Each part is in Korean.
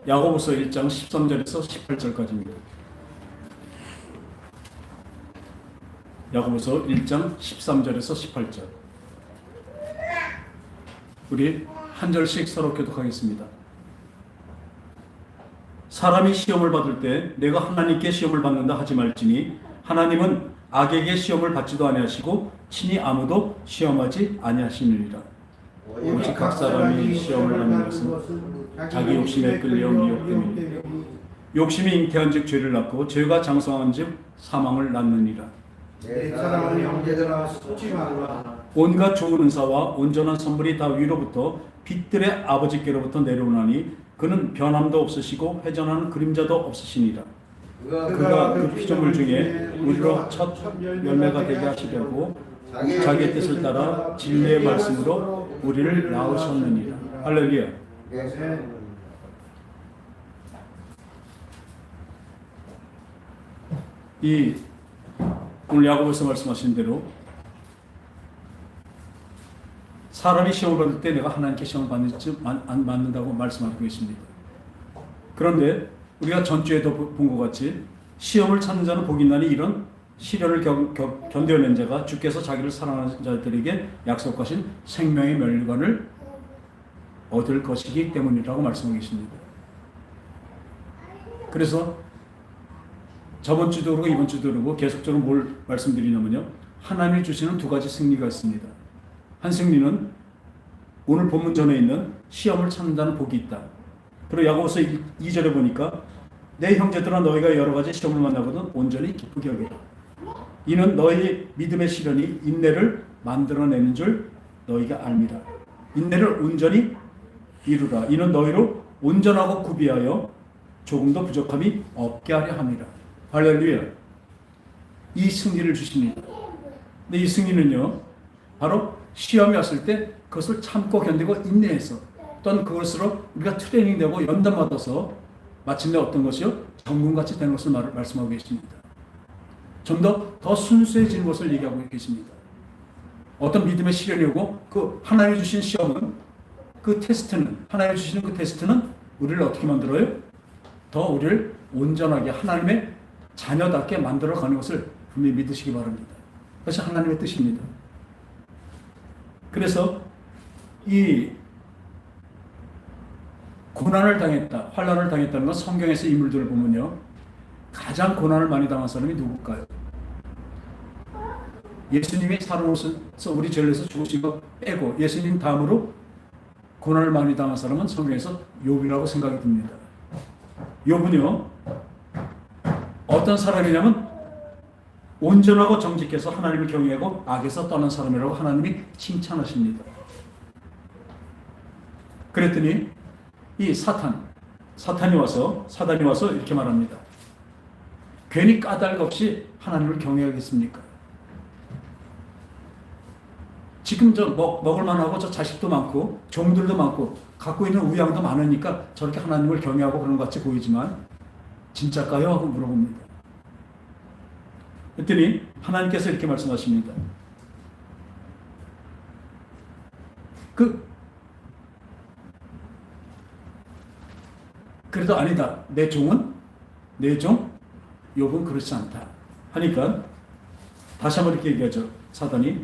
야고보서 1장 13절에서 18절까지입니다. 야고보서 1장 13절에서 18절. 우리 한 절씩 서로 교독하겠습니다. 사람이 시험을 받을 때 내가 하나님께 시험을 받는다 하지 말지니 하나님은 악에게 시험을 받지도 아니하시고 친히 아무도 시험하지 아니하시느니라. 오직 각 사람이 시험을 받는 것은 자기 욕심에 끌려 미혹됨이니 욕심이 잉태한즉 죄를 낳고 죄가 장성한즉 사망을 낳느니라. 내 사랑하는 형제들아 속지 말라. 온갖 좋은 은사와 온전한 선물이 다 위로부터 빛들의 아버지께로부터 내려오나니 그는 변함도 없으시고 회전하는 그림자도 없으시니라. 그가 그 피조물 중에 우리로 첫 열매가 되게 하시려고 자기의 뜻을 따라 진리의 말씀으로 우리를 낳으셨느니라. 할렐루야. 이 오늘 야고보에서 말씀하신 대로 사람이 시험을 받을 때 내가 하나님께 시험을 받는다고 말씀하고 계십니다. 그런데 우리가 전주에도 본 것 같이 시험을 찾는 자는 복이 있나니 이런 시련을 견뎌낸 자가 주께서 자기를 사랑하는 자들에게 약속하신 생명의 멸관을 얻을 것이기 때문이라고 말씀하고 계십니다. 그래서 저번 주도 그러고 이번 주도 그러고 계속적으로 뭘 말씀드리냐면요, 하나님이 주시는 두 가지 승리가 있습니다. 한 승리는 오늘 본문 전에 있는 시험을 찾는다는 복이 있다. 그리고 야고보서 2절에 보니까 내 형제들아 너희가 여러 가지 시험을 만나거든 온전히 기쁘게 여기라. 이는 너희 믿음의 시련이 인내를 만들어내는 줄 너희가 압니다. 인내를 온전히 이루라. 이는 너희로 온전하고 구비하여 조금도 부족함이 없게 하려 함이라. 할렐루야. 이 승리를 주십니다. 근데 이 승리는요, 바로 시험이 왔을 때 그것을 참고 견디고 인내해서 또한 그것으로 우리가 트레이닝되고 연단받아서 마침내 어떤 것이요? 정금같이 되는 것을 말씀하고 계십니다. 좀 더 순수해지는 것을 얘기하고 계십니다. 어떤 믿음의 시련이 오고 그 하나님이 주신 시험은 그 테스트는 하나님이 주시는 그 테스트는 우리를 어떻게 만들어요? 더 우리를 온전하게 하나님의 자녀답게 만들어가는 것을 분명히 믿으시기 바랍니다. 그것이 하나님의 뜻입니다. 그래서 이 고난을 당했다, 환난을 당했다는 건 성경에서 인물들을 보면요, 가장 고난을 많이 당한 사람이 누굴까요? 예수님이 살아오셔서 우리 죄에서 죽으신 거 빼고 예수님 다음으로 고난을 많이 당한 사람은 성경에서 욥이라고 생각이 듭니다. 욥은요, 어떤 사람이냐면 온전하고 정직해서 하나님을 경외하고 악에서 떠난 사람이라고 하나님이 칭찬하십니다. 그랬더니 이 사단이 와서 이렇게 말합니다. 괜히 까닭 없이 하나님을 경외하겠습니까? 지금 저 먹을 만하고 저 자식도 많고 종들도 많고 갖고 있는 우양도 많으니까 저렇게 하나님을 경외하고 그런 것 같이 보이지만 진짜일까요? 하고 물어봅니다. 그랬더니 하나님께서 이렇게 말씀하십니다. 그래도 아니다. 내 종 욥은 그렇지 않다. 하니까 다시 한번 이렇게 얘기하죠. 사단이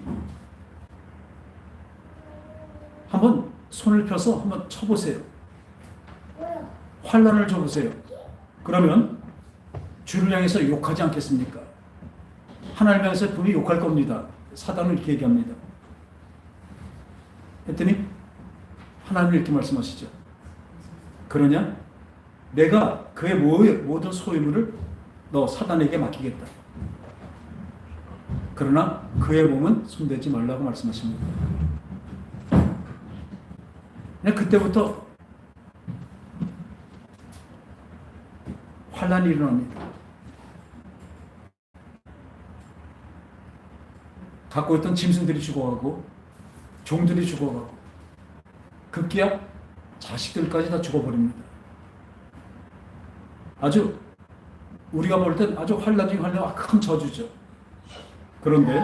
한번 손을 펴서 한번 쳐보세요. 환난을 줘보세요. 그러면 주를 향해서 욕하지 않겠습니까? 하나님 향해서 분명히 욕할 겁니다. 사단은 이렇게 얘기합니다. 했더니 하나님이 이렇게 말씀하시죠. 그러냐? 내가 그의 모든 소유물을 너 사단에게 맡기겠다. 그러나 그의 몸은 손대지 말라고 말씀하십니다. 그때부터 환난이 일어납니다. 갖고 있던 짐승들이 죽어가고 종들이 죽어가고 급기야 자식들까지 다 죽어버립니다. 아주 우리가 볼 땐 아주 환난 중에 환난, 큰 저주죠. 그런데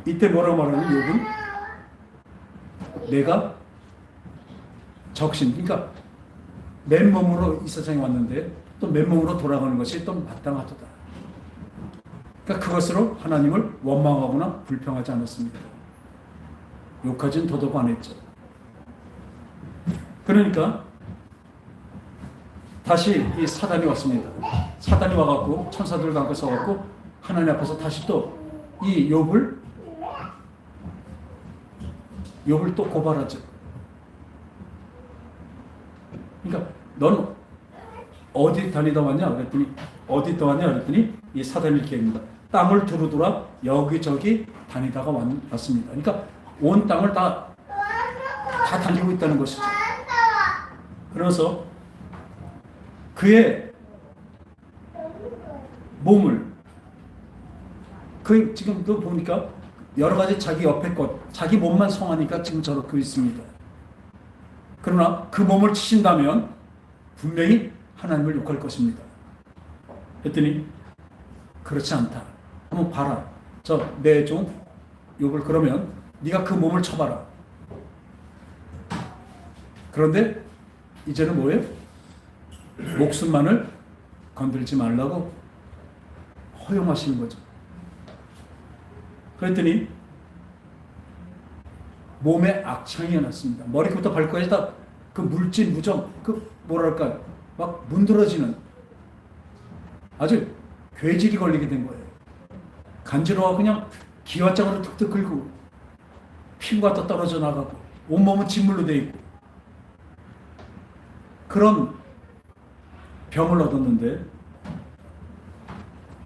이때 뭐라고 말하는 욥은 내가 적신, 그러니까 맨몸으로 이 세상에 왔는데 또 맨몸으로 돌아가는 것이 또 마땅하도다. 그러니까 그것으로 하나님을 원망하거나 불평하지 않았습니다. 욕하진 더더욱 안 했죠. 그러니까 다시 이 사단이 왔습니다. 사단이 와갖고 천사들 갖고 서갖고 하나님 앞에서 다시 또 이 욥을 또 고발하죠. 그러니까 넌 어디 다니다 왔냐 그랬더니 어디 또 왔냐 그랬더니 이 사단이 이렇게 합니다. 땅을 두루두라 여기저기 다니다가 왔습니다. 그러니까 온 땅을 다 다니고 있다는 것이죠. 그래서 그의 몸을 그 지금도 보니까 여러 가지 자기 옆에 것, 자기 몸만 성하니까 지금 저렇게 있습니다. 그러나 그 몸을 치신다면 분명히 하나님을 욕할 것입니다. 했더니 그렇지 않다. 한번 봐라. 저 내 종 욥을 그러면 네가 그 몸을 쳐봐라. 그런데 이제는 뭐예요? 목숨만을 건들지 말라고 허용하시는 거죠. 그랬더니 몸에 악창이 났습니다. 머리부터 발끝까지 다 그 물질, 무정, 그 뭐랄까 막 문드러지는 아주 괴질이 걸리게 된 거예요. 간지러워 그냥 기와장으로 툭툭 긁고 피부가 또 떨어져 나가고 온몸은 진물로 돼 있고 그런 병을 얻었는데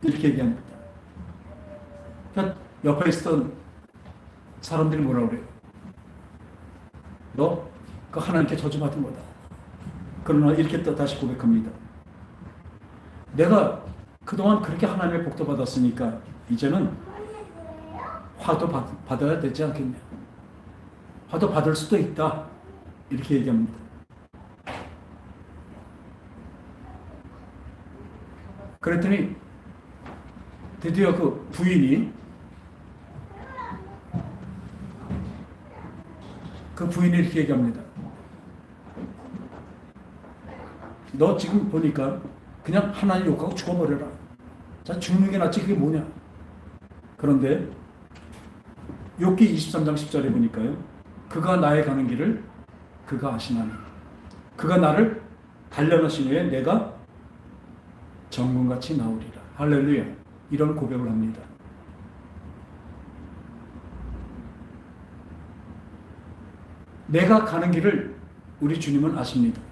이렇게 얘기합니다. 그러니까 옆에 있었던 사람들이 뭐라고 그래요? 너 그 하나님께 저주받은 거다. 그러나 이렇게 또 다시 고백합니다. 내가 그동안 그렇게 하나님의 복도 받았으니까 이제는 화도 받아야 되지 않겠냐. 화도 받을 수도 있다. 이렇게 얘기합니다. 그랬더니 드디어 그 부인이 이렇게 얘기합니다. 너 지금 보니까 그냥 하나님 욕하고 죽어버려라. 자, 죽는 게 낫지 그게 뭐냐. 그런데 욥기 23장 10절에 보니까요. 그가 나의 가는 길을 그가 아시나니 그가 나를 단련하신 후에 내가 정금같이 나오리라. 할렐루야. 이런 고백을 합니다. 내가 가는 길을 우리 주님은 아십니다.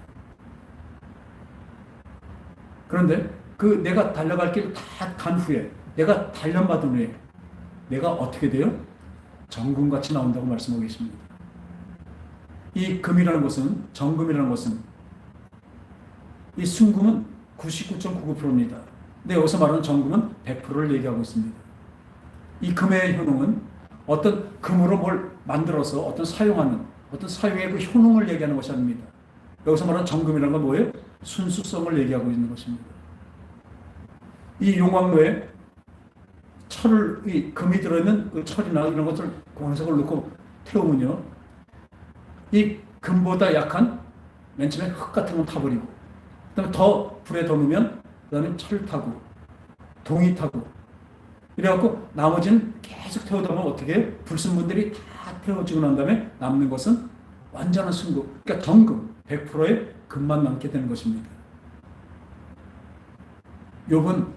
그런데 그 내가 달려갈 길 다 간 후에 내가 단련받은 후에 내가 어떻게 돼요? 정금같이 나온다고 말씀하고 계십니다. 이 금이라는 것은 정금이라는 것은 이 순금은 99.99%입니다. 근데 여기서 말하는 정금은 100%를 얘기하고 있습니다. 이 금의 효능은 어떤 금으로 뭘 만들어서 어떤 사용하는 어떤 사용의 그 효능을 얘기하는 것이 아닙니다. 여기서 말하는 정금이라는 건 뭐예요? 순수성을 얘기하고 있는 것입니다. 이 용광로에 이 금이 들어있는 그 철이나 이런 것들 광석을 넣고 태우면요, 이 금보다 약한 맨 처음에 흙 같은 건 타버리고, 그다음에 더 불에 더 넣으면 그다음에 철 타고 동이 타고 이래갖고 나머지는 계속 태우다 보면 어떻게 해요? 불순물들이 다 태워지고 난 다음에 남는 것은 완전한 순금, 그러니까 정금 100%의 금만 남게 되는 것입니다. 욥은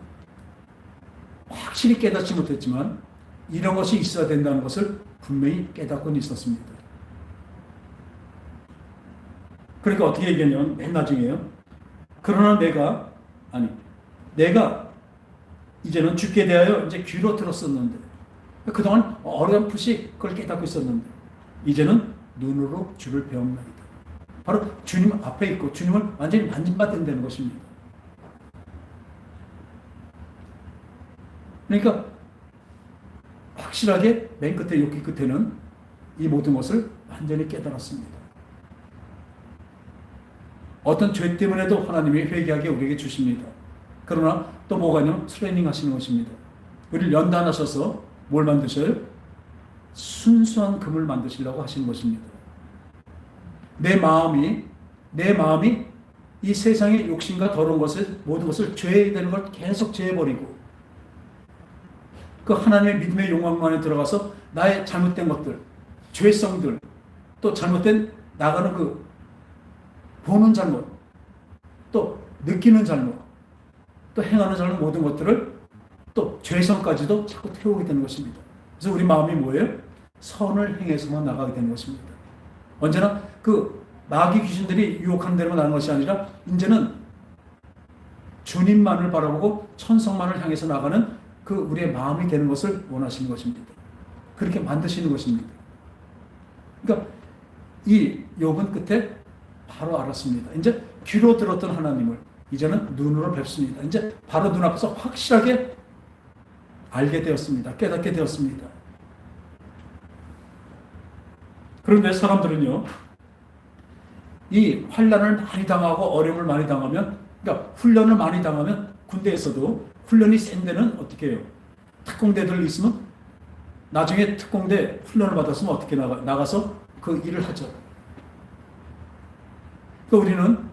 확실히 깨닫지 못했지만 이런 것이 있어야 된다는 것을 분명히 깨닫고는 있었습니다. 그러니까 어떻게 얘기하냐면 맨 나중에요. 그러나 내가 이제는 주께 대하여 이제 귀로 들었었는데, 그동안 어렴풋이 그걸 깨닫고 있었는데 이제는 눈으로 주를 배웁니다. 바로 주님 앞에 있고 주님을 완전히 만진받는다는 것입니다. 그러니까 확실하게 맨 끝에 욥기 끝에는 이 모든 것을 완전히 깨달았습니다. 어떤 죄 때문에도 하나님이 회개하게 우리에게 주십니다. 그러나 또 뭐가 있냐면 트레이닝 하시는 것입니다. 우리를 연단하셔서 뭘 만드셔요? 순수한 금을 만드시려고 하시는 것입니다. 내 마음이 이 세상의 욕심과 더러운 것을 모든 것을 죄되는 걸 계속 제해버리고 그 하나님의 믿음의 욕망만에 들어가서 나의 잘못된 것들, 죄성들, 또 잘못된 나가는 그 보는 잘못, 또 느끼는 잘못, 또 행하는 잘못 모든 것들을 또 죄성까지도 자꾸 태우게 되는 것입니다. 그래서 우리 마음이 뭐예요? 선을 행해서만 나가게 되는 것입니다. 언제나 그 마귀 귀신들이 유혹하는 대로 나가는 것이 아니라 이제는 주님만을 바라보고 천성만을 향해서 나가는 그 우리의 마음이 되는 것을 원하시는 것입니다. 그렇게 만드시는 것입니다. 그러니까 이 욥은 끝에 바로 알았습니다. 이제 귀로 들었던 하나님을 이제는 눈으로 뵙습니다. 이제 바로 눈앞에서 확실하게 알게 되었습니다. 깨닫게 되었습니다. 그런데 사람들은요, 이 환난을 많이 당하고 어려움을 많이 당하면, 그러니까 훈련을 많이 당하면 군대에서도 훈련이 센 데는 어떻게 해요? 특공대들 있으면 나중에 특공대 훈련을 받았으면 어떻게 나가서 그 일을 하죠. 그러니까 우리는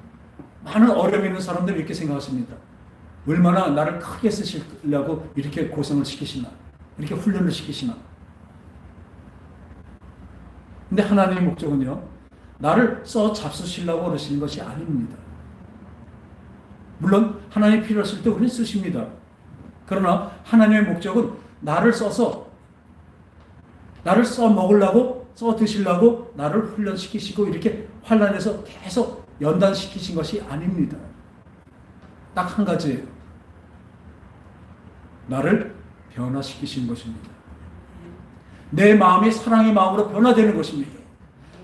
많은 어려움이 있는 사람들이 이렇게 생각하십니다. 얼마나 나를 크게 쓰시려고 이렇게 고생을 시키시나, 이렇게 훈련을 시키시나. 근데 하나님의 목적은요, 나를 써 잡수시려고 그러시는 것이 아닙니다. 물론 하나님이 필요했을 때 우리는 쓰십니다. 그러나 하나님의 목적은 나를 써서 나를 써 먹으려고, 써 드시려고 나를 훈련시키시고 이렇게 환난에서 계속 연단시키신 것이 아닙니다. 딱 한 가지예요. 나를 변화시키신 것입니다. 내 마음이 사랑의 마음으로 변화되는 것입니다.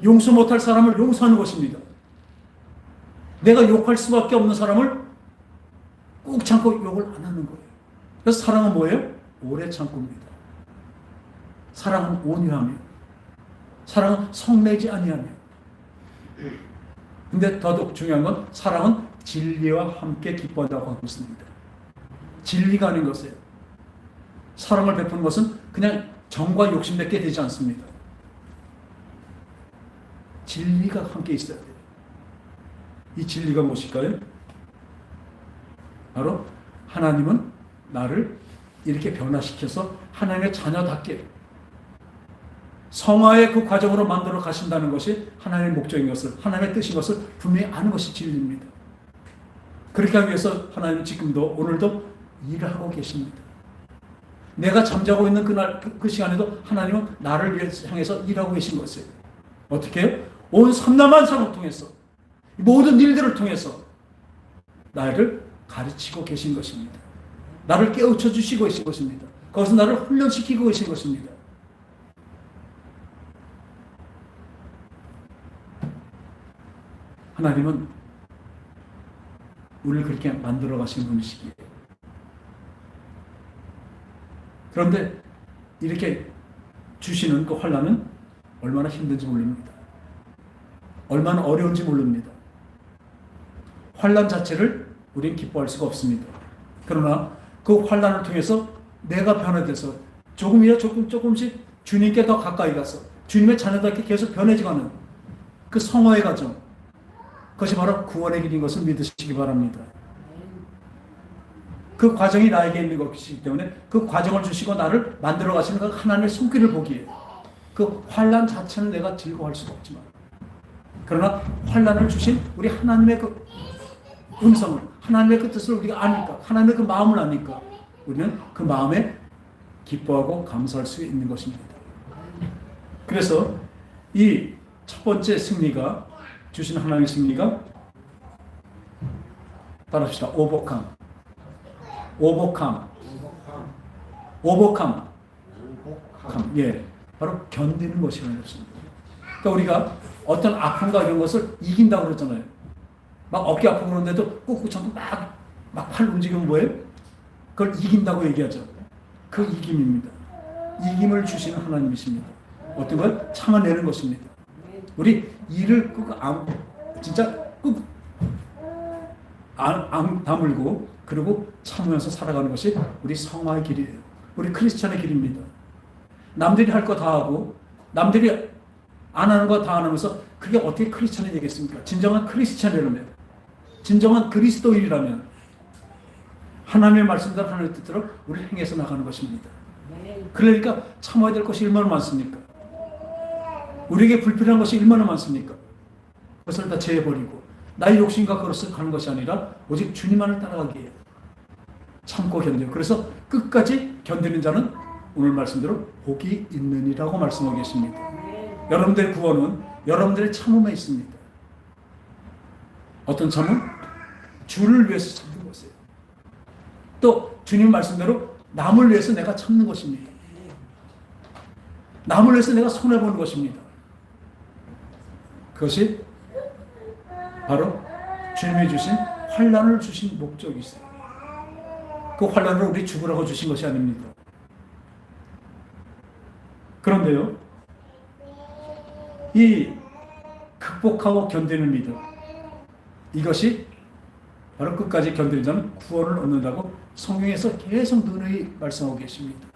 용서 못할 사람을 용서하는 것입니다. 내가 욕할 수밖에 없는 사람을 꾹 참고 욕을 안 하는 거예요. 그래서 사랑은 뭐예요? 오래 참고입니다. 사랑은 온유하며, 사랑은 성내지 아니하며. 근데 더더욱 중요한 건 사랑은 진리와 함께 기뻐한다고 하고 있습니다. 진리가 아닌 것이에요. 사랑을 베푸는 것은 그냥 정과 욕심밖에 되지 않습니다. 진리가 함께 있어야 돼요. 이 진리가 무엇일까요? 바로 하나님은 나를 이렇게 변화시켜서 하나님의 자녀답게 성화의 그 과정으로 만들어 가신다는 것이 하나님의 목적인 것을, 하나님의 뜻인 것을 분명히 아는 것이 진리입니다. 그렇게 하기 위해서 하나님은 지금도 오늘도 일을 하고 계십니다. 내가 잠자고 있는 그날 그 시간에도 하나님은 나를 향해서 일하고 계신 것이에요. 어떻게 해요? 온 삼라만상을 통해서 모든 일들을 통해서 나를 가르치고 계신 것입니다. 나를 깨우쳐 주시고 계신 것입니다. 거기서 나를 훈련시키고 계신 것입니다. 하나님은 우리를 그렇게 만들어 가신 분이시기에. 그런데 이렇게 주시는 그 환난은 얼마나 힘든지 모릅니다. 얼마나 어려운지 모릅니다. 환난 자체를 우리는 기뻐할 수가 없습니다. 그러나 그 환난을 통해서 내가 변화돼서 조금씩 주님께 더 가까이 가서 주님의 자녀답게 계속 변해져가는 그 성화의 과정, 그것이 바로 구원의 길인 것을 믿으시기 바랍니다. 그 과정이 나에게 있는 것이기 때문에 그 과정을 주시고 나를 만들어 가시는 그 하나님의 손길을 보기에 그 환난 자체는 내가 즐거워할 수가 없지만, 그러나 환난을 주신 우리 하나님의 그 음성을, 하나님의 그 뜻을 우리가 아니까, 하나님의 그 마음을 아니까 우리는 그 마음에 기뻐하고 감사할 수 있는 것입니다. 그래서 이 첫 번째 승리가, 주신 하나님의 승리가, 따라합시다. 오버캄. 예, 바로 견디는 것이라는 것입니다. 그러니까 우리가 어떤 아픔과 이런 것을 이긴다고 그러잖아요. 막 어깨 아프고 그러는데도 꾹꾹 참고 막 팔 움직이면 뭐예요? 그걸 이긴다고 얘기하죠. 그 이김입니다. 이김을 주시는 하나님이십니다. 어떤 걸 참아내는 것입니다. 우리 이를 진짜 꾹 다물고 그리고 참으면서 살아가는 것이 우리 성화의 길이에요. 우리 크리스천의 길입니다. 남들이 할 거 다 하고 남들이 안 하는 거 다 안 하면서 그게 어떻게 크리스찬이 되겠습니까? 진정한 크리스찬이라면, 진정한 그리스도인이라면 하나님의 말씀대로 하나님의 뜻대로 우리를 행해서 나가는 것입니다. 그러니까 참아야 될 것이 얼마나 많습니까? 우리에게 불필요한 것이 얼마나 많습니까? 그것을 다 제해버리고 나의 욕심과 그것을 가는 것이 아니라 오직 주님만을 따라가기에 참고 견뎌요. 그래서 끝까지 견디는 자는 오늘 말씀대로 복이 있느니라고 말씀하고 계십니다. 여러분들의 구원은 여러분들의 참음에 있습니다. 어떤 참음? 주를 위해서 참는 것이에요. 또 주님 말씀대로 남을 위해서 내가 참는 것입니다. 남을 위해서 내가 손해보는 것입니다. 그것이 바로 주님이 주신 환난을 주신 목적이 있어요. 그 환난을 우리 죽으라고 주신 것이 아닙니다. 그런데요, 이 극복하고 견디는 믿음, 이것이 바로 끝까지 견디는 자는 구원을 얻는다고 성경에서 계속 누누이 말씀하고 계십니다.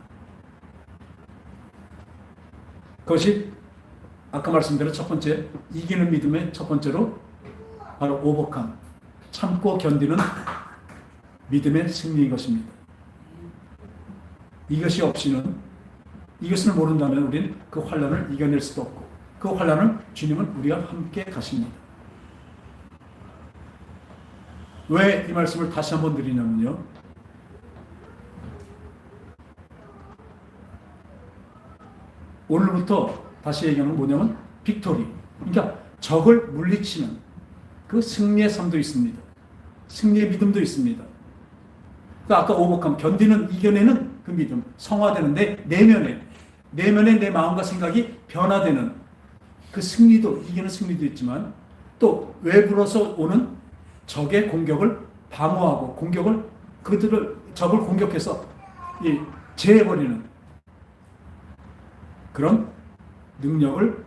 그것이 아까 말씀대로 첫 번째, 이기는 믿음의 첫 번째로 바로 오버캄, 참고 견디는 믿음의 승리인 것입니다. 이것이 없이는, 이것을 모른다면 우리는 그 환난을 이겨낼 수도 없고, 그 환난은 주님은 우리와 함께 가십니다. 왜 이 말씀을 다시 한번 드리냐면요, 오늘부터 다시 얘기하는 뭐냐면 빅토리, 그러니까 적을 물리치는 그 승리의 삶도 있습니다. 승리의 믿음도 있습니다. 그러니까 아까 오버캄, 견디는, 이겨내는 그 믿음, 성화되는데 내면에 내 마음과 생각이 변화되는 그 승리도, 이기는 승리도 있지만 또 외부로서 오는 적의 공격을 방어하고 적을 공격해서 제해버리는 그런 능력을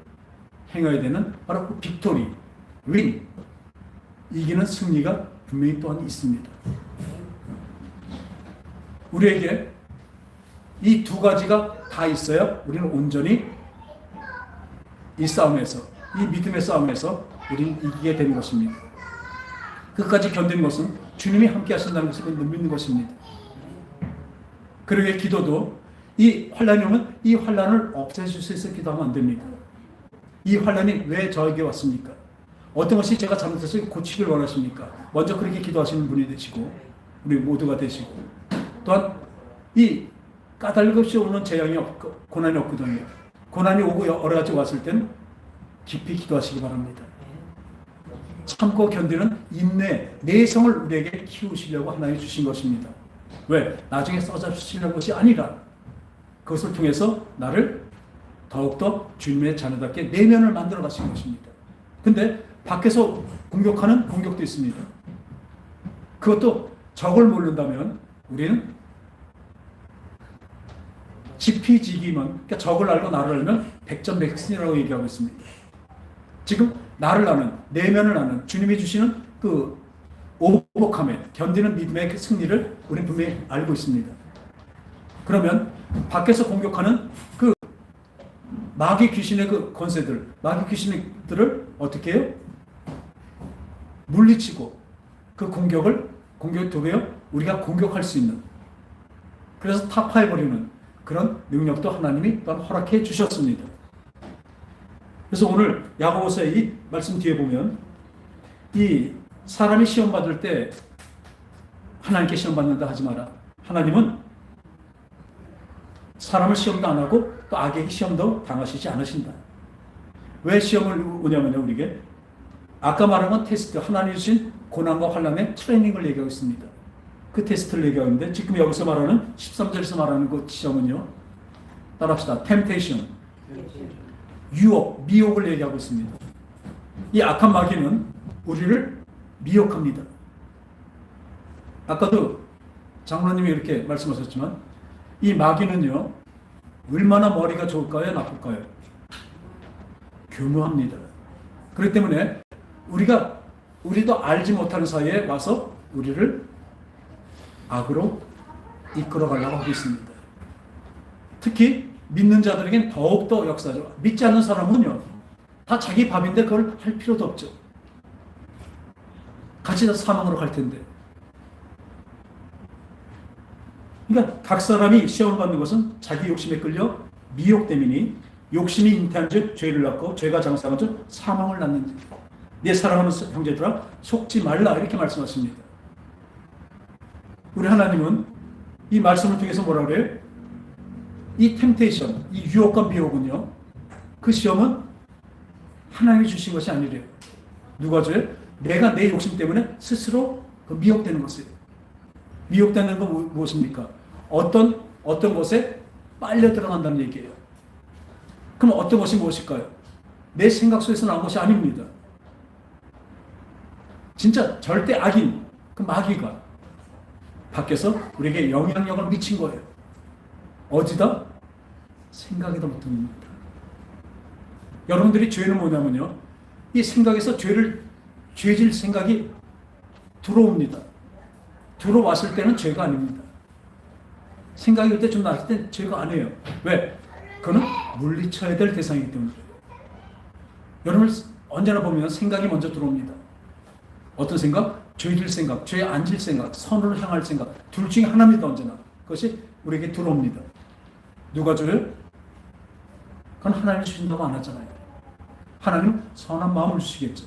행해야 되는 바로 그 빅토리, 윈, 이기는 승리가 분명히 또한 있습니다. 우리에게 이 두 가지가 다 있어야 우리는 온전히 이 싸움에서, 이 믿음의 싸움에서 우리는 이기게 되는 것입니다. 끝까지 견디는 것은 주님이 함께 하신다는 것을 믿는 것입니다. 그러기에 기도도 이 환난이 오면 이 환난을 없애줄 수 있어 기도하면 안 됩니다. 이 환난이 왜 저에게 왔습니까? 어떤 것이 제가 잘못해서 고치길 원하십니까? 먼저 그렇게 기도하시는 분이 되시고 우리 모두가 되시고, 또한 이 까닭 없이 오는 재앙이 없고 고난이 없거든요. 고난이 오고 여러 가지 왔을 때는 깊이 기도하시기 바랍니다. 참고 견디는 인내, 내성을 우리에게 키우시려고 하나님이 주신 것입니다. 왜? 나중에 써주시려는 것이 아니라 그것을 통해서 나를 더욱더 주님의 자녀답게 내면을 만들어 가신 것입니다. 근데 밖에서 공격하는 공격도 있습니다. 그것도 적을 모른다면 우리는 지피지기만, 그러니까 적을 알고 나를 알면 백전백승이라고 얘기하고 있습니다. 지금 나를 아는, 내면을 아는 주님이 주시는 그 오복함에 견디는 믿음의 그 승리를 우리는 분명히 알고 있습니다. 그러면 밖에서 공격하는 그 마귀 귀신의 그 권세들, 마귀 귀신들을 어떻게 해요? 물리치고 그 공격을 도게요 우리가 공격할 수 있는, 그래서 타파해버리는 그런 능력도 하나님이 또한 허락해 주셨습니다. 그래서 오늘 야고보서의 이 말씀 뒤에 보면 이 사람이 시험 받을 때 하나님께 시험 받는다 하지 마라. 하나님은 사람을 시험도 안 하고 또 악에게 시험도 당하시지 않으신다. 왜 시험을 오냐면요, 우리에게 아까 말한 건 테스트, 하나님 주신 고난과 환난의 트레이닝을 얘기하고 있습니다. 그 테스트를 얘기하는데 지금 여기서 말하는 13절에서 말하는 그 시험은요, 따라합시다. temptation, 유혹, 미혹을 얘기하고 있습니다. 이 악한 마귀는 우리를 미혹합니다. 아까도 장로님이 이렇게 말씀하셨지만 이 마귀는요, 얼마나 머리가 좋을까요? 나쁠까요? 교묘합니다. 그렇기 때문에 우리도 알지 못하는 사이에 와서 우리를 악으로 이끌어 가려고 하고 있습니다. 특히 믿는 자들에겐 더욱더 역사죠. 믿지 않는 사람은요, 다 자기 밥인데 그걸 할 필요도 없죠. 같이 다 사망으로 갈 텐데. 그러니까 각 사람이 시험을 받는 것은 자기 욕심에 끌려 미혹됨이니 욕심이 잉태한 즉 죄를 낳고 죄가 장사한 즉 사망을 낳는다. 내 사랑하는 형제들아 속지 말라 이렇게 말씀하십니다. 우리 하나님은 이 말씀을 통해서 뭐라 그래요? 이 템테이션, 이 유혹과 미혹은요, 그 시험은 하나님이 주신 것이 아니래요. 누가 줘요? 내가 내 욕심 때문에 스스로 그 미혹되는 것이에요. 미혹되는 건 무엇입니까? 어떤 것에 빨려 들어간다는 얘기예요. 그럼 어떤 것이 무엇일까요? 내 생각 속에서 나온 것이 아닙니다. 진짜 절대 악인, 그 마귀가 밖에서 우리에게 영향력을 미친 거예요. 어디다? 생각에다 붙습니다. 여러분들이 죄는 뭐냐면요, 이 생각에서 죄질 생각이 들어옵니다. 들어왔을 때는 죄가 아닙니다. 생각이 그때 좀 났을 때 죄가 아니에요. 왜? 그거는 물리쳐야 될 대상이기 때문에. 여러분 언제나 보면 생각이 먼저 들어옵니다. 어떤 생각? 죄질 생각, 죄 안 질 생각, 선을 향할 생각. 둘 중에 하나입니다. 언제나. 그것이 우리에게 들어옵니다. 누가 줘요? 그건 하나님이 주신다고 안 하잖아요. 하나님은 선한 마음을 주시겠죠.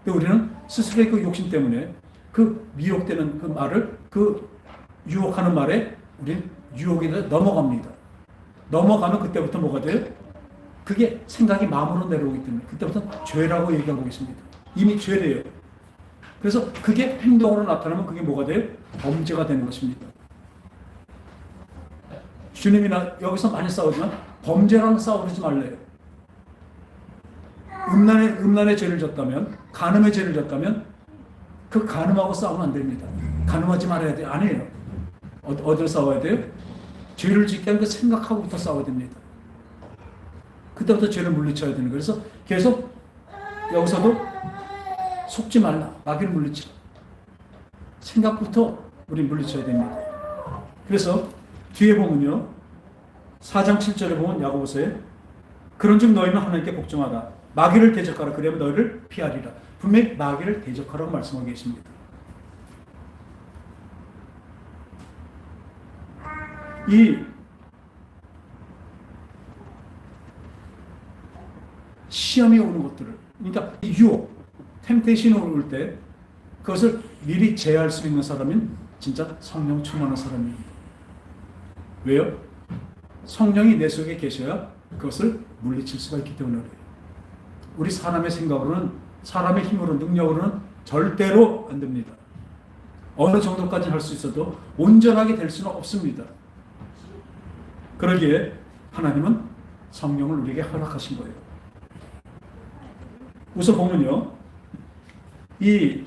근데 우리는 스스로의 그 욕심 때문에 그 미혹되는 그 말을, 그 유혹하는 말에 우리는 유혹에 넘어갑니다. 넘어가면 그때부터 뭐가 돼요? 그게 생각이 마음으로 내려오기 때문에 그때부터 죄라고 얘기하고 있습니다. 이미 죄래요. 그래서 그게 행동으로 나타나면 그게 뭐가 돼요? 범죄가 되는 것입니다. 주님이나 여기서 많이 싸우지만 범죄랑 싸우지 말래요. 음란의 죄를 졌다면, 간음의 죄를 졌다면 그 간음하고 싸우면 안 됩니다. 간음하지 말아야 돼요. 아니에요. 어디로 싸워야 돼요? 죄를 짓게 한 그 생각하고부터 싸워야 됩니다. 그때부터 죄를 물리쳐야 되는 거예요. 그래서 계속 여기서도 속지 말라. 마귀를 물리쳐. 생각부터 우리 물리쳐야 됩니다. 그래서 뒤에 보면요, 4장 7절에 보면 야고보서에 그런즉 너희는 하나님께 복종하라. 마귀를 대적하라. 그러면 너희를 피하리라. 분명히 마귀를 대적하라고 말씀하고 계십니다. 이 시험이 오는 것들을, 그러니까 유혹, 템테이션이 올 때 그것을 미리 제어할 수 있는 사람은 진짜 성령 충만한 사람입니다. 왜요? 성령이 내 속에 계셔야 그것을 물리칠 수가 있기 때문에 그래요. 우리 사람의 생각으로는, 사람의 힘으로, 능력으로는 절대로 안 됩니다. 어느 정도까지 할 수 있어도 온전하게 될 수는 없습니다. 그러기에 하나님은 성령을 우리에게 허락하신 거예요. 우선 보면요, 이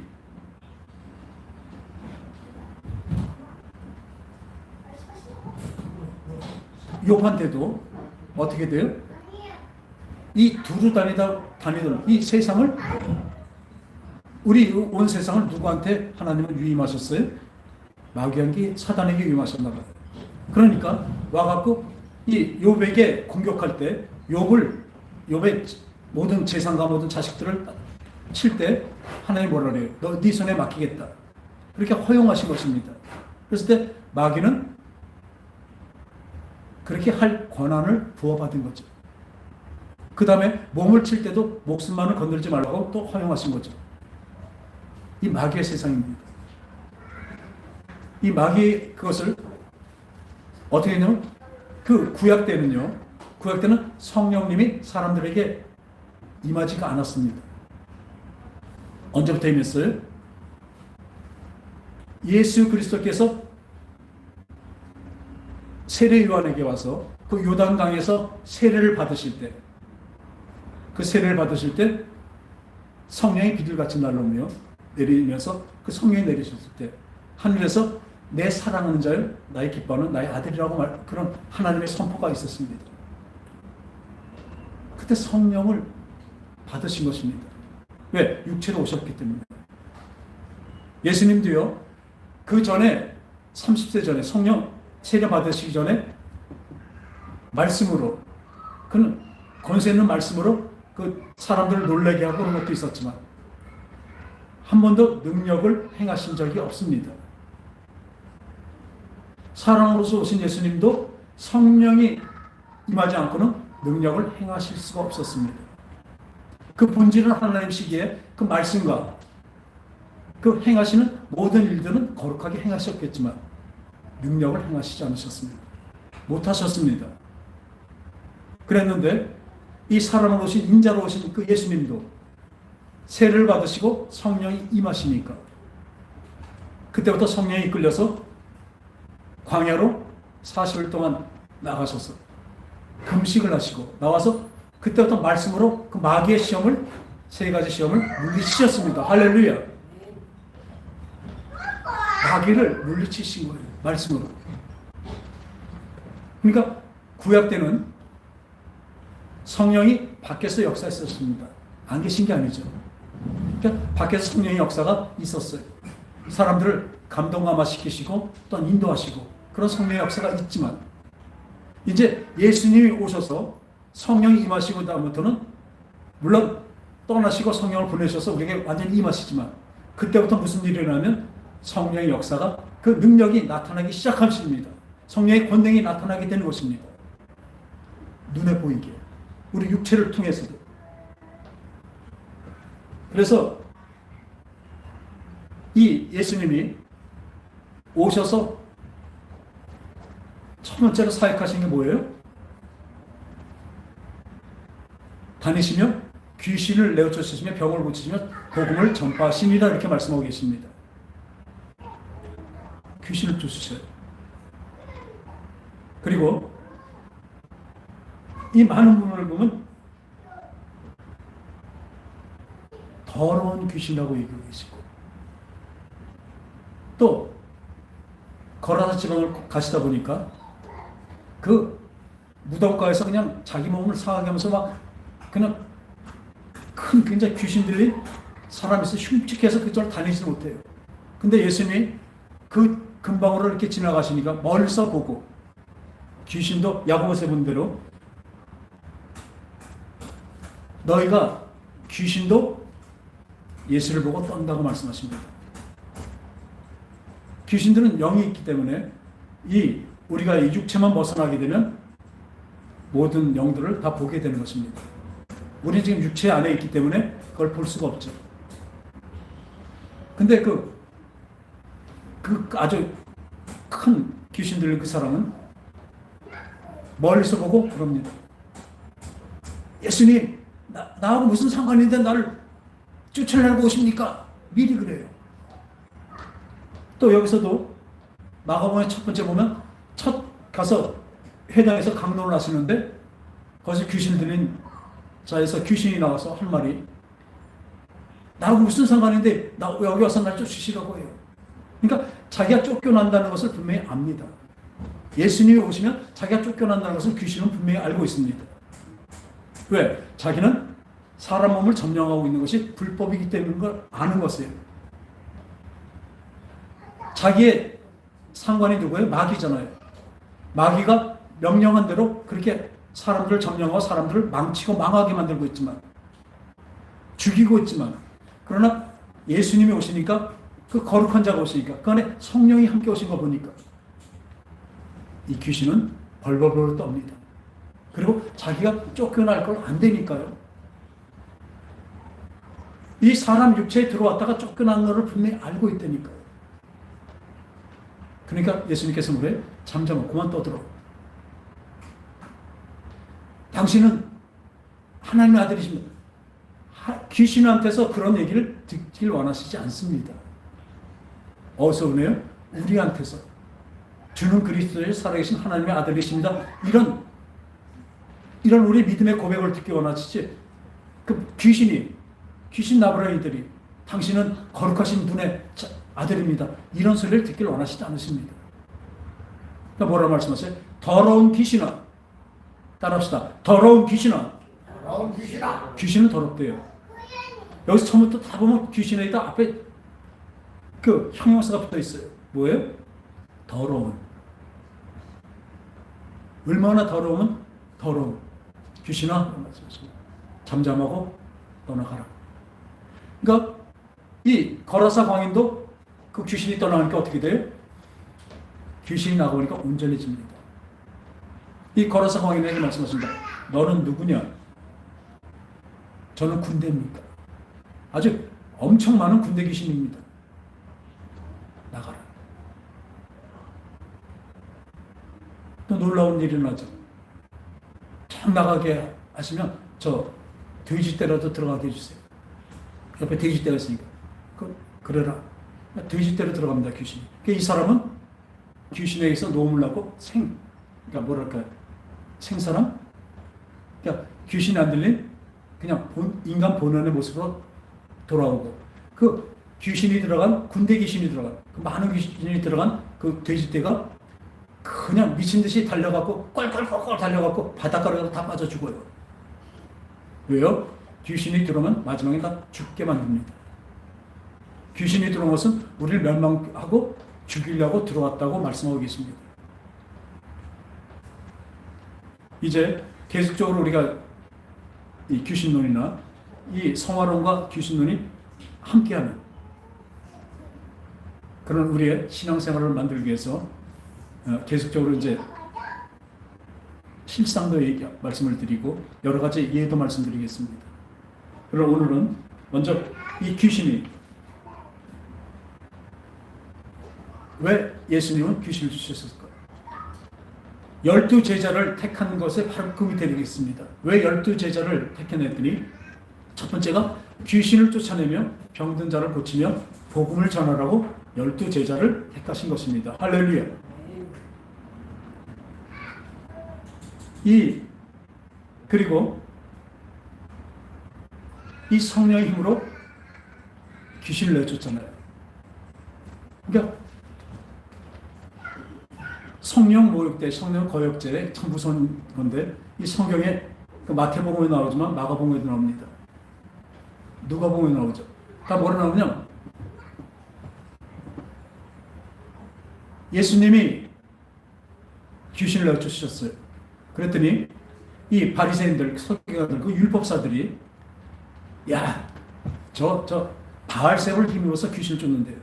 욥한테도 어떻게 돼요? 이 두루 다니던 이 세상을, 우리 온 세상을 누구한테 하나님은 위임하셨어요? 마귀에게, 사단에게 위임하셨나 봐요. 그러니까 와갖고 이 욥에게 공격할 때 욥의 모든 재산과 모든 자식들을 칠 때 하나님이 뭐라 그래요? 너 네 손에 맡기겠다. 그렇게 허용하신 것입니다. 그랬을 때 마귀는 그렇게 할 권한을 부어받은 거죠. 그 다음에 몸을 칠 때도 목숨만을 건들지 말라고 또 허용하신 거죠. 이 마귀의 세상입니다. 이 마귀의 그것을 어떻게 했냐면, 그 구약 때는요, 구약 때는 성령님이 사람들에게 임하지가 않았습니다. 언제부터 임했어요? 예수 그리스도께서 세례 요한에게 와서 그 요단강에서 세례를 받으실 때, 그 세례를 받으실 때 성령이 비둘같이 날라오며 내리면서 그 성령이 내리셨을 때 하늘에서 내 사랑하는 자여 나의 기뻐하는 나의 아들이라고 그런 하나님의 선포가 있었습니다. 그때 성령을 받으신 것입니다. 왜? 육체로 오셨기 때문에. 예수님도요, 그 전에 30세 전에 성령 세례 받으시기 전에 말씀으로, 그는 권세 있는 말씀으로 그 사람들을 놀라게 하고 그런 것도 있었지만 한 번도 능력을 행하신 적이 없습니다. 사랑으로서 오신 예수님도 성령이 임하지 않고는 능력을 행하실 수가 없었습니다. 그 본질은 하나님시기에 그 말씀과 그 행하시는 모든 일들은 거룩하게 행하셨겠지만 능력을 행하시지 않으셨습니다. 못하셨습니다. 그랬는데 이 사람으로 오신 인자로 오신 그 예수님도 세례를 받으시고 성령이 임하시니까 그때부터 성령이 이끌려서 광야로 40일 동안 나가셔서 금식을 하시고 나와서 그때부터 말씀으로 그 마귀의 시험을 세 가지 시험을 물리치셨습니다. 할렐루야. 마귀를 물리치신 거예요. 말씀으로. 그러니까 구약 때는 성령이 밖에서 역사했었습니다. 안 계신 게 아니죠. 그러니까 밖에서 성령의 역사가 있었어요. 사람들을 감동감화시키시고 또한 인도하시고 그런 성령의 역사가 있지만 이제 예수님이 오셔서 성령이 임하시고 다음부터는 물론 떠나시고 성령을 보내셔서 우리에게 완전히 임하시지만 그때부터 무슨 일이 일어나면 성령의 역사가 그 능력이 나타나기 시작하십니다. 성령의 권능이 나타나게 되는 것입니다. 눈에 보이게 우리 육체를 통해서도. 그래서 이 예수님이 오셔서 첫 번째로 사역하신 게 뭐예요? 다니시며 귀신을 내어쫓으시며 병을 고치시며 복음을 전파하시니라 이렇게 말씀하고 계십니다. 귀신을 쫓으셔요. 그리고 이 많은 분을 보면 더러운 귀신이라고 얘기하고 계시고 또 거라사 지방을 가시다 보니까 그 무덤가에서 그냥 자기 몸을 상하게 하면서 막 그냥 큰 굉장히 귀신 들린 사람이 있어 흉측해서 그쪽을 다니지 못해요. 근데 예수님이 그 근방으로 이렇게 지나가시니까 멀리서 보고 귀신도 야고보서 본 대로 너희가 귀신도 예수를 보고 떤다고 말씀하십니다. 귀신들은 영이 있기 때문에 우리가 이 육체만 벗어나게 되면 모든 영들을 다 보게 되는 것입니다. 우리 지금 육체 안에 있기 때문에 그걸 볼 수가 없죠. 근데 그 아주 큰 귀신 들린 그 사람은 멀리서 보고 그럽니다. 예수님, 나하고 무슨 상관인데 나를 쫓아내고 오십니까? 미리 그래요. 또 여기서도 마가복음의 첫 번째 보면 첫 가서 회당에서 강론을 하시는데 거기서 귀신 들린 자에서 귀신이 나와서 한 말이 나하고 무슨 상관인데 여기 와서 날 쫓으시라고 해요. 그러니까 자기가 쫓겨난다는 것을 분명히 압니다. 예수님이 오시면 자기가 쫓겨난다는 것을 귀신은 분명히 알고 있습니다. 왜? 자기는 사람 몸을 점령하고 있는 것이 불법이기 때문인 걸 아는 것이에요. 자기의 상관이 누구예요? 마귀잖아요. 마귀가 명령한 대로 그렇게 사람들을 점령하고 사람들을 망치고 망하게 만들고 있지만 죽이고 있지만 그러나 예수님이 오시니까 그 거룩한 자가 오시니까 그 안에 성령이 함께 오신 거 보니까 이 귀신은 벌벌벌 떱니다. 그리고 자기가 쫓겨날 걸 안 되니까요. 이 사람 육체에 들어왔다가 쫓겨난 것을 분명히 알고 있다니까요. 그러니까 예수님께서 뭐래요? 잠잠아, 그만 떠들어. 당신은 하나님의 아들이십니다. 귀신한테서 그런 얘기를 듣길 원하시지 않습니다. 어디서 오네요? 우리한테서. 주는 그리스도의 살아계신 하나님의 아들이십니다. 이런 우리 믿음의 고백을 듣기 원하시지. 그 귀신 나부라이들이 당신은 거룩하신 분의 아들입니다. 이런 소리를 듣길 원하시지 않으십니다. 그러니까 뭐라고 말씀하세요? 더러운 귀신아. 따라합시다. 더러운 귀신아. 더러운 귀신아. 귀신은 더럽대요. 여기서 처음부터 다 보면 귀신에다 앞에 그 형용사가 붙어 있어요. 뭐예요? 더러운. 얼마나 더러우면 더러운. 귀신아. 잠잠하고 떠나가라. 그러니까 이 거라사 광인도 그 귀신이 떠나니까 어떻게 돼요? 귀신이 나가보니까 온전해집니다. 이 거라사 광인에게 말씀하십니다. 너는 누구냐? 저는 군대입니다. 아주 엄청 많은 군대 귀신입니다. 나가라. 또 놀라운 일이 나죠. 참 나가게 하시면 저 돼지떼라도 들어가게 해주세요. 옆에 돼지떼가 있으니까 그래라. 돼지떼로 들어갑니다. 귀신이. 그러니까 이 사람은 귀신에게서 노움을 나고 그러니까 뭐랄까 생사람? 그러니까 귀신이 안 들린 그냥 인간 본연의 모습으로 돌아오고 그 귀신이 들어간 군대 귀신이 들어간 그 많은 귀신이 들어간 그 돼지떼가 그냥 미친 듯이 달려갖고 꼴꼴꼴꼴 달려갖고 바닷가로 다 빠져 죽어요. 왜요? 귀신이 들어오면 마지막에 다 죽게 만듭니다. 귀신이 들어온 것은 우리를 멸망하고 죽이려고 들어왔다고 말씀하고 계십니다. 이제 계속적으로 우리가 이 귀신론이나 이 성화론과 귀신론이 함께하는 그런 우리의 신앙생활을 만들기 위해서 계속적으로 이제 실상도 말씀을 드리고 여러 가지 예도 말씀드리겠습니다. 그럼 오늘은 먼저 이 귀신이 왜 예수님은 귀신을 주셨을까? 12제자를 택한 것에 바로 그 밑에 되겠습니다. 왜 12제자를 택해냈더니 첫 번째가 귀신을 쫓아내며 병든 자를 고치며 복음을 전하라고 12제자를 택하신 것입니다. 할렐루야. 그리고 이 성령의 힘으로 귀신을 내쫓잖아요. 그러니까 성령 모욕죄, 성령 거역죄 참 무서운 건데 이 성경에 그 마태복음에 나오지만 마가복음에도 나옵니다. 누가복음에 나오죠. 다 뭐로 나오냐? 예수님이 귀신을 내쫓으셨어요. 그랬더니 이 바리새인들, 서기관들, 그 율법사들이 저 바알세불을 힘입어서 귀신을 쫓는데요.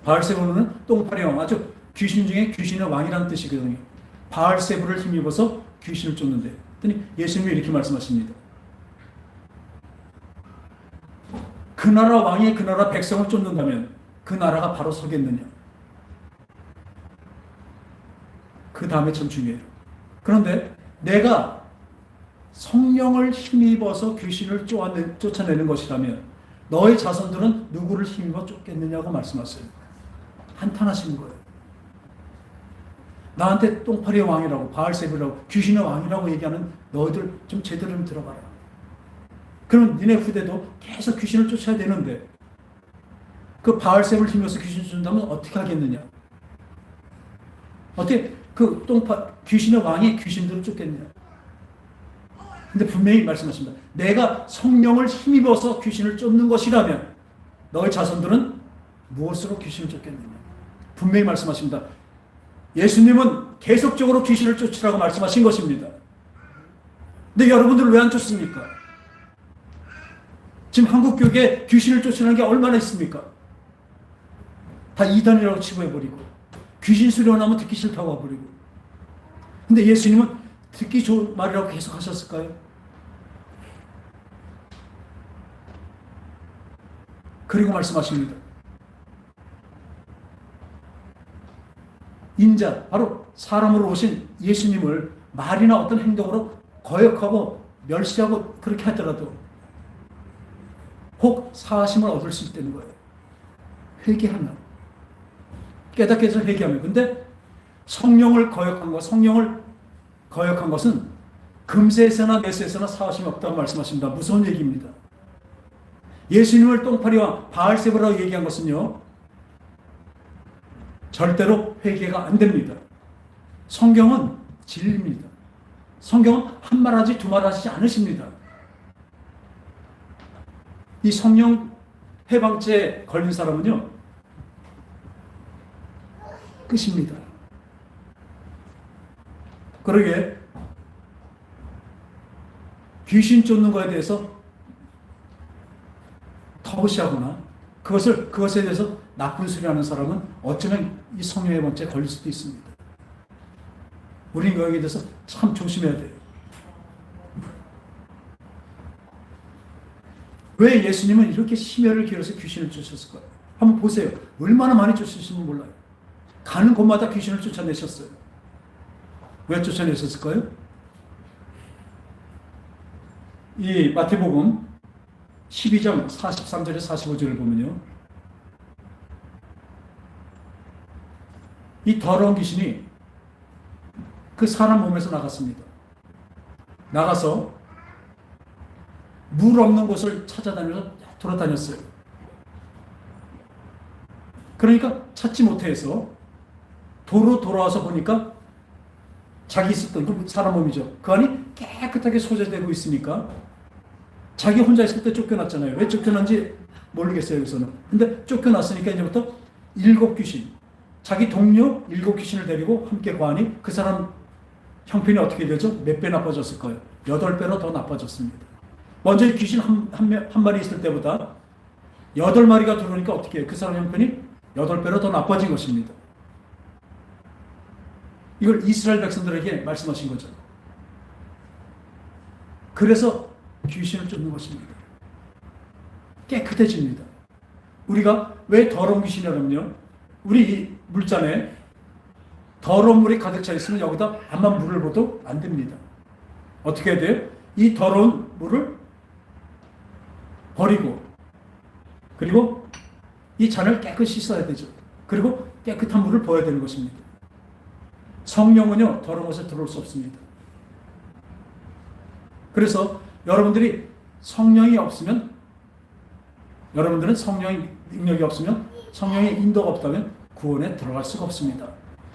바알세불은 똥파리 왕, 아주 귀신 중에 귀신의 왕이라는 뜻이거든요. 바알세불을 힘입어서 귀신을 쫓는데, 그랬더니 예수님이 이렇게 말씀하십니다. 그 나라 왕이 그 나라 백성을 쫓는다면 그 나라가 바로 서겠느냐? 그 다음에 참 중요해요. 그런데 내가 성령을 힘입어서 귀신을 쫓아내는 것이라면 너의 자손들은 누구를 힘입어 쫓겠느냐고 말씀하세요. 한탄하시는 거예요. 나한테 똥파리의 왕이라고 바알세불이라고 귀신의 왕이라고 얘기하는 너희들 좀 제대로 좀 들어봐라. 그럼 니네 후대도 계속 귀신을 쫓아야 되는데 그 바알세불 힘입어서 귀신을 쫓는다면 어떻게 하겠느냐? 어떻게 그 귀신의 왕이 귀신들을 쫓겠느냐? 근데 분명히 말씀하십니다. 내가 성령을 힘입어서 귀신을 쫓는 것이라면 너의 자손들은 무엇으로 귀신을 쫓겠느냐? 분명히 말씀하십니다. 예수님은 계속적으로 귀신을 쫓으라고 말씀하신 것입니다. 근데 여러분들 왜 안 쫓습니까? 지금 한국 교회에 귀신을 쫓으라는 게 얼마나 있습니까? 다 이단이라고 치부해버리고 귀신 수련하면 듣기 싫다고 와버리고. 근데 예수님은 듣기 좋은 말이라고 계속 하셨을까요? 그리고 말씀하십니다. 인자, 바로 사람으로 오신 예수님을 말이나 어떤 행동으로 거역하고 멸시하고 그렇게 하더라도 혹 사하심을 얻을 수 있다는 거예요. 회개하면. 깨닫게 해서 회개하면. 근데 성령을 거역한 것, 성령을 거역한 것은 금세에서나 메세에서나 사하심이 없다고 말씀하십니다. 무서운 얘기입니다. 예수님을 똥파리와 바알세불이라고 얘기한 것은요, 절대로 회개가 안 됩니다. 성경은 진리입니다. 성경은 한 말 하지 두 말 하시지 않으십니다. 이 성령 해방죄에 걸린 사람은요, 끝입니다. 그러게 귀신 쫓는 거에 대해서 터부시하거나 그것에 대해서 나쁜 소리 하는 사람은 어쩌면 이 성령의 번째 걸릴 수도 있습니다. 우리는 거기에 대해서 참 조심해야 돼요. 왜 예수님은 이렇게 심혈을 기울여서 귀신을 쫓았을까요? 한번 보세요. 얼마나 많이 쫓으시면 몰라요. 가는 곳마다 귀신을 쫓아내셨어요. 왜 쫓아내셨을까요? 이 마태복음 12장 43절에 45절을 보면요. 이 더러운 귀신이 그 사람 몸에서 나갔습니다. 나가서 물 없는 곳을 찾아다니면서 돌아다녔어요. 그러니까 찾지 못해서 도로 돌아와서 보니까 자기 있었던 그 사람 몸이죠. 그 안이 깨끗하게 소재되고 있으니까 자기 혼자 있을 때 쫓겨났잖아요. 왜 쫓겨난지 모르겠어요, 여기서는. 근데 쫓겨났으니까 이제부터 7 귀신, 자기 동료 7 귀신을 데리고 함께 가니 그 사람 형편이 어떻게 되죠? 몇 배 나빠졌을까요? 8배로 더 나빠졌습니다. 먼저 귀신 한 마리 있을 때보다 8마리가 들어오니까 어떻게 해요? 그 사람 형편이 8배로 더 나빠진 것입니다. 이걸 이스라엘 백성들에게 말씀하신 거죠. 그래서 귀신을 쫓는 것입니다. 깨끗해집니다. 우리가 왜 더러운 귀신이라면요, 우리 이 물잔에 더러운 물이 가득 차 있으면 여기다 암만 물을 부어도 안 됩니다. 어떻게 해야 돼요? 이 더러운 물을 버리고, 그리고 이 잔을 깨끗이 씻어야 되죠. 그리고 깨끗한 물을 부어야 되는 것입니다. 성령은요, 더러운 곳에 들어올 수 없습니다. 그래서 여러분들이 성령이 없으면, 여러분들은 성령의 능력이 없으면, 성령의 인도가 없다면 구원에 들어갈 수가 없습니다.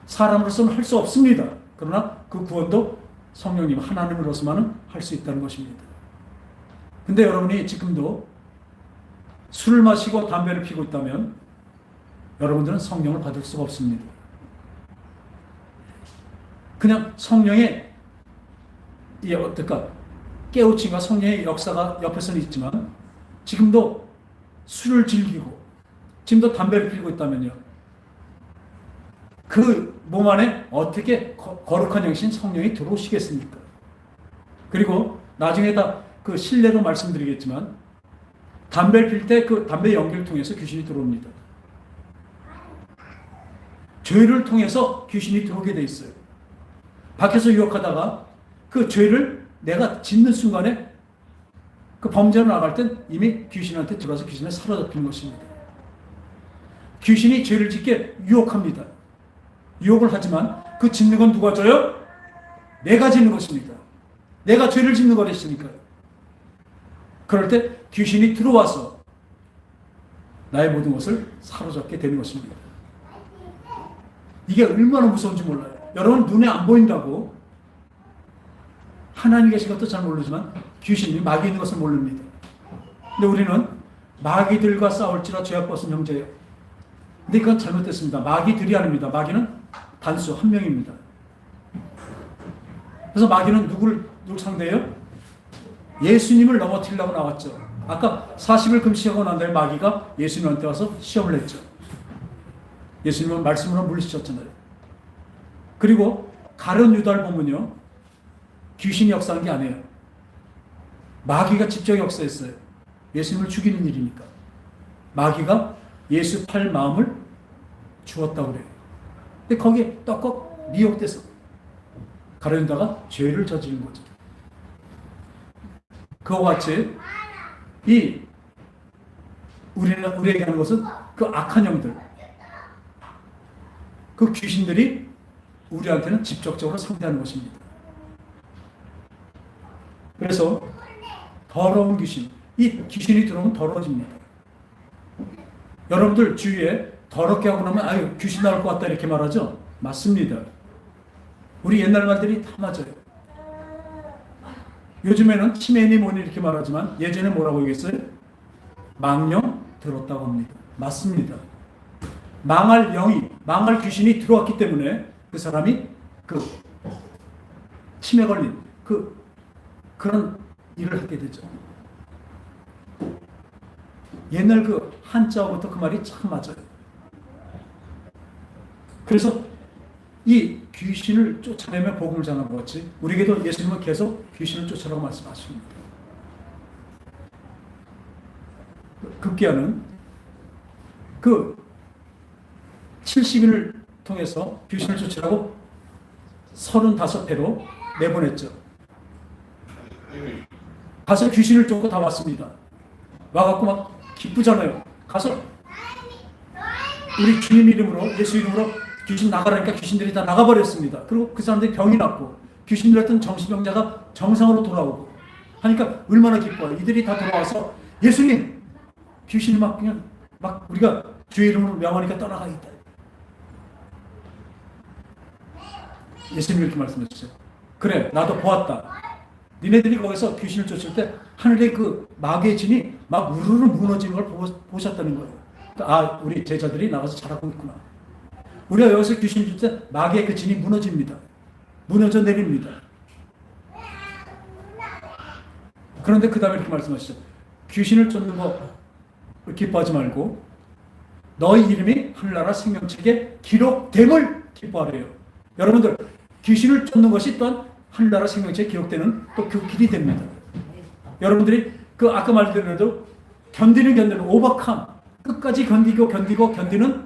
사람으로서는 할 수 없습니다. 그러나 그 구원도 성령님 하나님으로서만은 할 수 있다는 것입니다. 근데 여러분이 지금도 술을 마시고 담배를 피우고 있다면 여러분들은 성령을 받을 수가 없습니다. 그냥 성령의 깨우침과 성령의 역사가 옆에서는 있지만 지금도 술을 즐기고 지금도 담배를 피우고 있다면요, 그 몸 안에 어떻게 거룩한 영신 성령이 들어오시겠습니까? 그리고 나중에 다 그 신뢰로 말씀드리겠지만 담배를 필 때 그 담배 연기를 통해서 귀신이 들어옵니다. 죄를 통해서 귀신이 들어오게 돼 있어요. 밖에서 유혹하다가 그 죄를 내가 짓는 순간에 그 범죄로 나갈 땐 이미 귀신한테 들어와서 귀신에 사로잡히는 것입니다. 귀신이 죄를 짓게 유혹합니다. 유혹을 하지만 그 짓는 건 누가 져요? 내가 짓는 것입니다. 내가 죄를 짓는 거랬으니까요. 그럴 때 귀신이 들어와서 나의 모든 것을 사로잡게 되는 것입니다. 이게 얼마나 무서운지 몰라요. 여러분 눈에 안 보인다고 하나님 계신 것도 잘 모르지만 귀신이 마귀 있는 것을 모릅니다. 근데 우리는 마귀들과 싸울지라 죄악 벗은 형제예요. 근데 그건 잘못됐습니다. 마귀들이 아닙니다. 마귀는 단수 한 명입니다. 그래서 마귀는 누굴 상대해요? 예수님을 넘어뜨리려고 나왔죠. 아까 40일 금식하고 난 다음에 마귀가 예수님한테 와서 시험을 했죠. 예수님은 말씀으로 물리치셨잖아요. 그리고 가룟 유다를 보면요, 귀신이 역사한 게 아니에요. 마귀가 직접 역사했어요. 예수님을 죽이는 일이니까. 마귀가 예수 팔 마음을 주었다고 그래요. 근데 거기에 떡꼭 미혹돼서 가룟 유다가 죄를 저지른 거죠. 그와 같이 우리에게 하는 것은 그 악한 영들, 그 귀신들이 우리한테는 직접적으로 상대하는 것입니다. 그래서 더러운 귀신, 이 귀신이 들어오면 더러워집니다. 여러분들 주위에 더럽게 하고 나면 아유 귀신 나올 것 같다 이렇게 말하죠? 맞습니다. 우리 옛날 말들이 다 맞아요. 요즘에는 치매니 뭐니 이렇게 말하지만 예전에 뭐라고 얘기했어요? 망령 들었다고 합니다. 맞습니다. 망할 귀신이 들어왔기 때문에 그 사람이 그 치매 걸린 그런 일을 하게 되죠. 옛날 그 한자부터 그 말이 참 맞아요. 그래서 이 귀신을 쫓아내며 복음을 전하는 것 같이 우리에게도 예수님은 계속 귀신을 쫓아라고 말씀하십니다. 급기야는 그 70인을 통해서 귀신을 쫓으라고 35회로 내보냈죠. 가서 귀신을 쫓고 다 왔습니다. 와갖고 막 기쁘잖아요. 가서 우리 주님 이름으로, 예수 이름으로 귀신 나가라니까 귀신들이 다 나가버렸습니다. 그리고 그 사람들이 병이 났고 귀신 들었던 정신병자가 정상으로 돌아오고 하니까 얼마나 기뻐요. 이들이 다 돌아와서 예수님, 귀신이 막 그냥 막 우리가 주의 이름으로 명하니까 떠나가겠다. 예수님이 이렇게 말씀하셨어요. 그래, 나도 보았다. 니네들이 거기서 귀신을 쫓을 때 하늘의 그 마귀의 진이 막 우르르 무너지는 걸 보셨다는 거예요. 아, 우리 제자들이 나가서 잘하고 있구나. 우리가 여기서 귀신을 쫓을 때 마귀의 그 진이 무너집니다. 무너져 내립니다. 그런데 그 다음에 이렇게 말씀하시죠. 귀신을 쫓는 거 기뻐하지 말고 너희 이름이 하늘나라 생명책에 기록됨을 기뻐하래요. 여러분들, 귀신을 쫓는 것이 또한 하늘나라 생명책에 기록되는 또 그 길이 됩니다. 여러분들이 그 아까 말대로 견디는 오버캄, 끝까지 견디고 견디는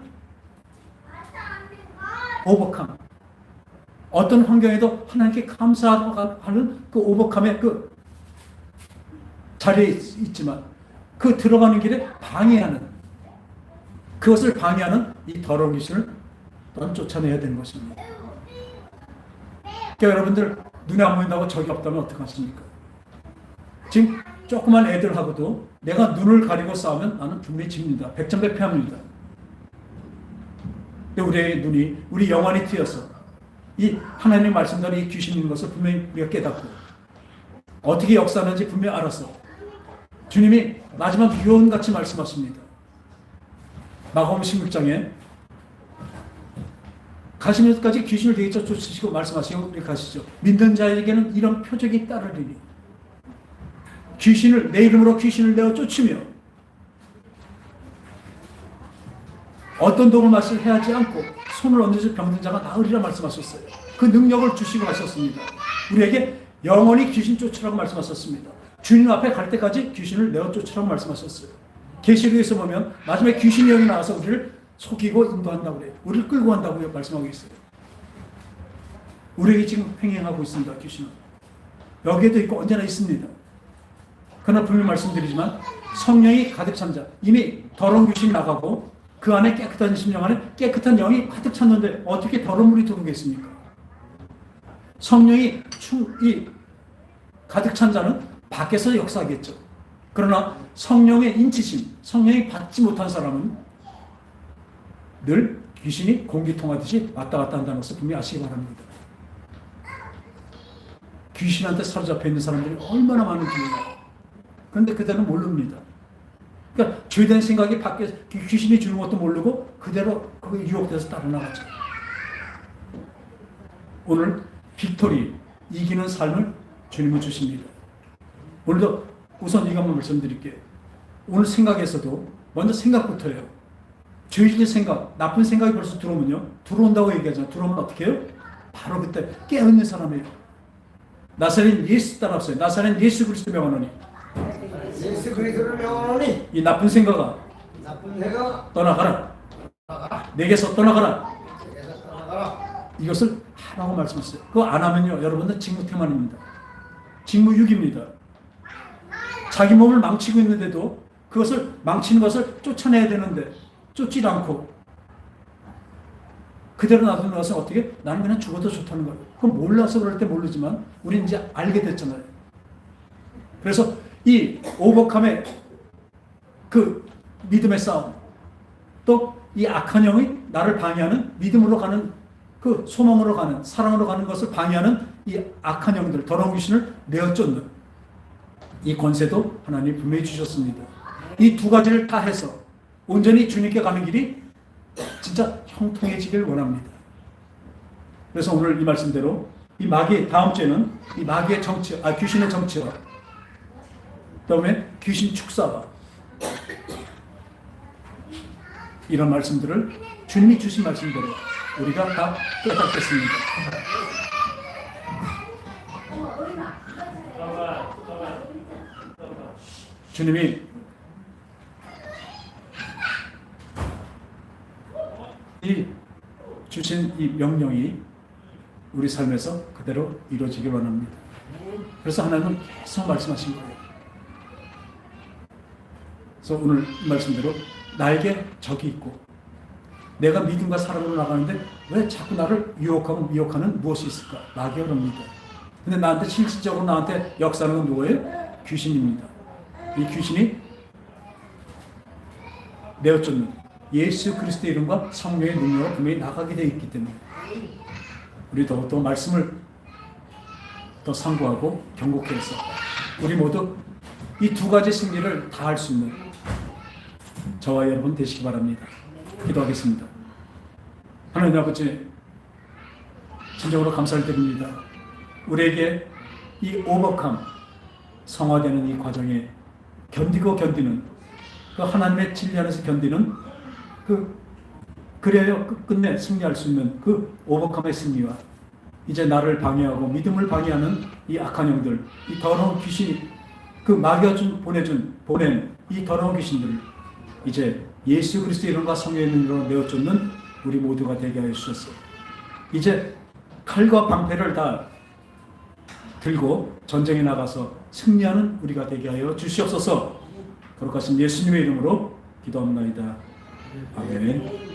오버캄. 어떤 환경에도 하나님께 감사하는 그 오버캄의 그 자리에 있지만 그 들어가는 길에 그것을 방해하는 이 더러운 귀신을 또한 쫓아내야 되는 것입니다. 그러니까 여러분들 눈에 안 보인다고 적이 없다면 어떡하십니까? 지금 조그만 애들하고도 내가 눈을 가리고 싸우면 나는 분명히 집니다. 백전백패합니다. 우리의 눈이, 우리 영혼이 트여서 이 하나님의 말씀대로 이 귀신 있는 것을 분명히 우리가 깨닫고 어떻게 역사하는지 분명히 알아서 주님이 마지막 유언같이 말씀하십니다. 마가복음 16장에 가시는 데까지 귀신을 되게 쫓으시고 말씀하시고 우리 가시죠. 믿는 자에게는 이런 표적이 따르리니 귀신을 내 이름으로 귀신을 내어 쫓으며 어떤 독을 맛을 해하지 않고 손을 얹어서 병든 자가 나으리라 말씀하셨어요. 그 능력을 주시고 하셨습니다. 우리에게 영원히 귀신 쫓으라고 말씀하셨습니다. 주님 앞에 갈 때까지 귀신을 내어 쫓으라고 말씀하셨어요. 계시록에서 보면 마지막에 귀신의 영이 나와서 우리를 속이고 인도한다고 그래요. 우리를 끌고 간다고 말씀하고 있어요. 우리에게 지금 횡행하고 있습니다. 귀신은. 여기에도 있고 언제나 있습니다. 그러나 분명히 말씀드리지만 성령이 가득 찬 자, 이미 더러운 귀신이 나가고 그 안에 깨끗한 심령 안에 깨끗한 영이 가득 찼는데 어떻게 더러운 물이 들어오겠습니까? 성령이 가득 찬 자는 밖에서 역사하겠죠. 그러나 성령의 인치심, 성령이 받지 못한 사람은 늘 귀신이 공기통하듯이 왔다 갔다 한다는 것을 분명히 아시기 바랍니다. 귀신한테 사로잡혀 있는 사람들이 얼마나 많은지 몰라요. 그런데 그대는 모릅니다. 그러니까 죄된 생각이 밖에 귀신이 주는 것도 모르고 그대로 거기에 유혹돼서 따라 나가죠. 오늘 빅토리, 이기는 삶을 주님은 주십니다. 오늘도 우선 이거 한번 말씀드릴게요. 오늘 생각에서도 먼저 생각부터예요. 죄의 생각, 나쁜 생각이 벌써 들어온다고 얘기하잖아요. 들어오면 어떻게 해요? 바로 그때 깨어있는 사람이에요. 나사렛 예수 따라왔어요. 나사렛 예수 그리스도 명하노니 예수 그리스도를 명하노니 이 나쁜 생각아 떠나가라. 내게서 떠나가라. 이것을 하라고 말씀했어요. 그거 안 하면요, 여러분들 직무태만입니다. 직무유기입니다. 자기 몸을 망치고 있는데도 그것을 망치는 것을 쫓아내야 되는데 쫓지 않고 그대로 놔두는 것은 어떻게? 나는 그냥 죽어도 좋다는 거예요. 그건 몰라서 그럴 때 모르지만 우리는 이제 알게 됐잖아요. 그래서 이 오버캄의 그 믿음의 싸움, 또 이 악한 영이 나를 방해하는 믿음으로 가는 그 소망으로 가는 사랑으로 가는 것을 방해하는 이 악한 영들, 더러운 귀신을 내어 쫓는 이 권세도 하나님이 분명히 주셨습니다. 이 두 가지를 다 해서 온전히 주님께 가는 길이 진짜 형통해지길 원합니다. 그래서 오늘 이 말씀대로 이 마귀, 다음 주에는 이 마귀의 귀신의 정치와 그다음에 귀신 축사와 이런 말씀들을 주님이 주신 말씀대로 우리가 다 깨닫겠습니다. 주님이 이 주신 이 명령이 우리 삶에서 그대로 이루어지길 원합니다. 그래서 하나님은 계속 말씀하신 거예요. 그래서 오늘 이 말씀대로 나에게 적이 있고 내가 믿음과 사랑으로 나가는데 왜 자꾸 나를 유혹하고 미혹하는 무엇이 있을까? 나에게 그럽니다. 근데 나한테 실질적으로 나한테 역사하는 건 누구예요? 귀신입니다. 이 귀신이 내어쫓는 예수 그리스도의 이름과 성령의 능력으로 분명히 나가게 되어 있기 때문에 우리 더욱더 말씀을 더 상고하고 경고케 해서 우리 모두 이 두 가지 승리를 다 할 수 있는 저와 여러분 되시기 바랍니다. 기도하겠습니다. 하나님 아버지, 진정으로 감사를 드립니다. 우리에게 이 오버컴, 성화되는 이 과정에 견디는 그 하나님의 진리 안에서 견디는 그래야 끝내 승리할 수 있는 그 오버컴의 승리와 이제 나를 방해하고 믿음을 방해하는 이 악한 영들, 이 더러운 귀신이 그 마귀가 보낸 이 더러운 귀신들을 이제 예수 그리스도의 이름과 성령의 능력으로 내어쫓는 우리 모두가 되게 하여 주셨어요. 이제 칼과 방패를 다 들고 전쟁에 나가서 승리하는 우리가 되게 하여 주시옵소서. 거룩하신 예수님의 이름으로 기도합니다. 아멘.